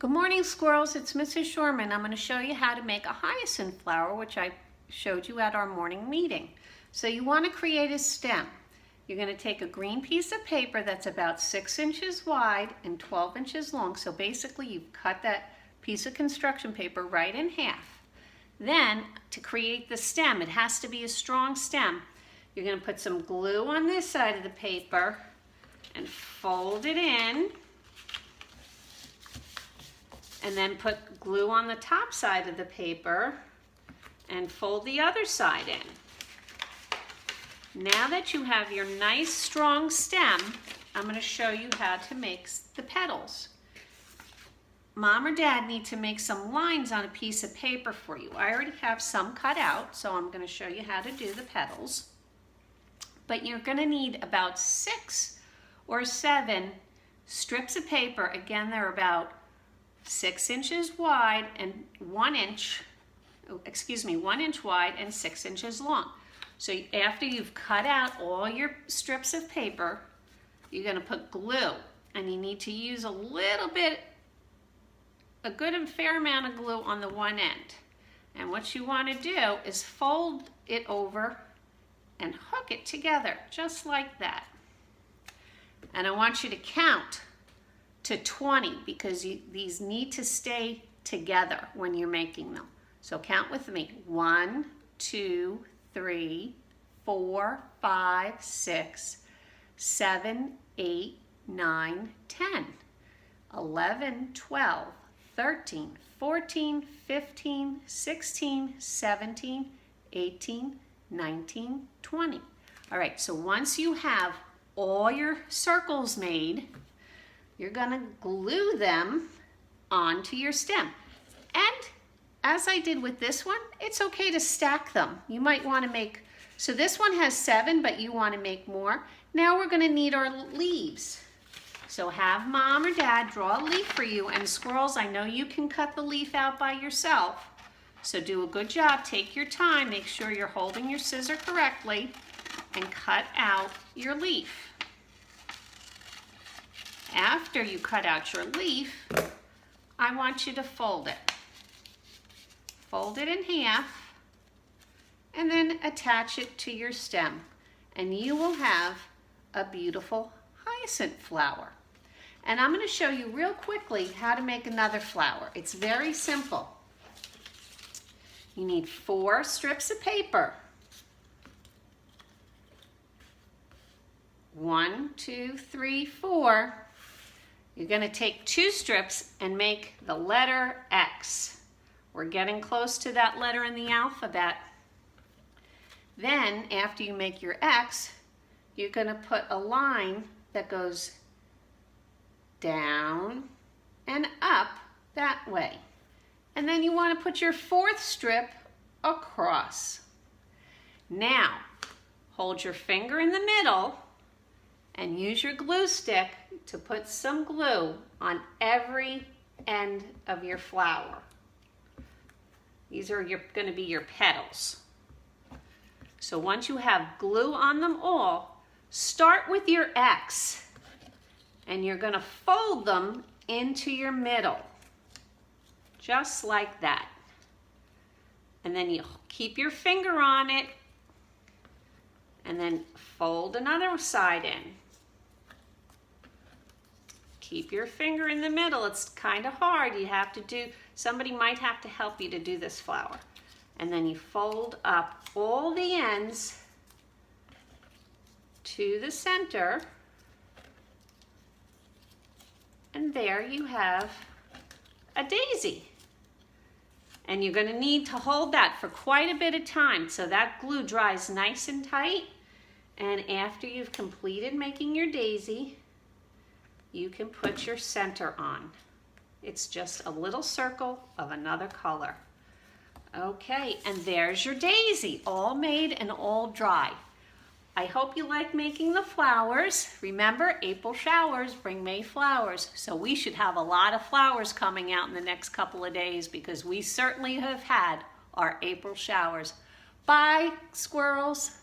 Good morning, squirrels. It's Mrs. Shorman. I'm going to show you how to make a hyacinth flower, which I showed you at our morning meeting. So you want to create a stem. You're going to take a green piece of paper that's about 6 inches wide and 12 inches long. So basically you've cut that piece of construction paper right in half. Then to create the stem, it has to be a strong stem. You're going to put some glue on this side of the paper and fold it in. And then put glue on the top side of the paper and fold the other side in. Now that you have your nice strong stem, I'm going to show you how to make the petals. Mom or Dad need to make some lines on a piece of paper for you. I already have some cut out, so I'm going to show you how to do the petals. But you're going to need about 6 or 7 strips of paper. Again, they're about 6 inches wide and 1 inch wide and 6 inches long. So after you've cut out all your strips of paper, you're going to put glue, and you need to use a good and fair amount of glue on the one end. And what you want to do is fold it over and hook it together just like that. And I want you to count to 20 because these need to stay together when you're making them. So count with me. 1, 2, 3, 4, 5, 6, 7, 8, 9, 10, 11, 12, 13, 14, 15, 16, 17, 18, 19, 20. All right, so once you have all your circles made, you're going to glue them onto your stem. And as I did with this one, it's okay to stack them. You might want to make, so this one has 7, but you want to make more. Now we're going to need our leaves. So have Mom or Dad draw a leaf for you, and squirrels, I know you can cut the leaf out by yourself. So do a good job, take your time, make sure you're holding your scissor correctly, and cut out your leaf. After you cut out your leaf, I want you to fold it. Fold it in half and then attach it to your stem, and you will have a beautiful hyacinth flower. And I'm going to show you real quickly how to make another flower. It's very simple. You need 4 strips of paper. 1, 2, 3, 4. You're going to take 2 strips and make the letter X. We're getting close to that letter in the alphabet. Then, after you make your X, you're going to put a line that goes down and up that way. And then you want to put your 4th strip across. Now, hold your finger in the middle and use your glue stick to put some glue on every end of your flower. These are going to be your petals. So once you have glue on them all, start with your X, and you're going to fold them into your middle, just like that. And then you keep your finger on it, and then fold another side in. Keep your finger in the middle. It's kind of hard. You have to do, somebody might have to help you to do this flower. And then you fold up all the ends to the center. And there you have a daisy. And you're going to need to hold that for quite a bit of time so that glue dries nice and tight. And after you've completed making your daisy, you can put your center on. It's just a little circle of another color. Okay, and there's your daisy, all made and all dry. I hope you like making the flowers. Remember, April showers bring May flowers. So we should have a lot of flowers coming out in the next couple of days because we certainly have had our April showers. Bye, squirrels.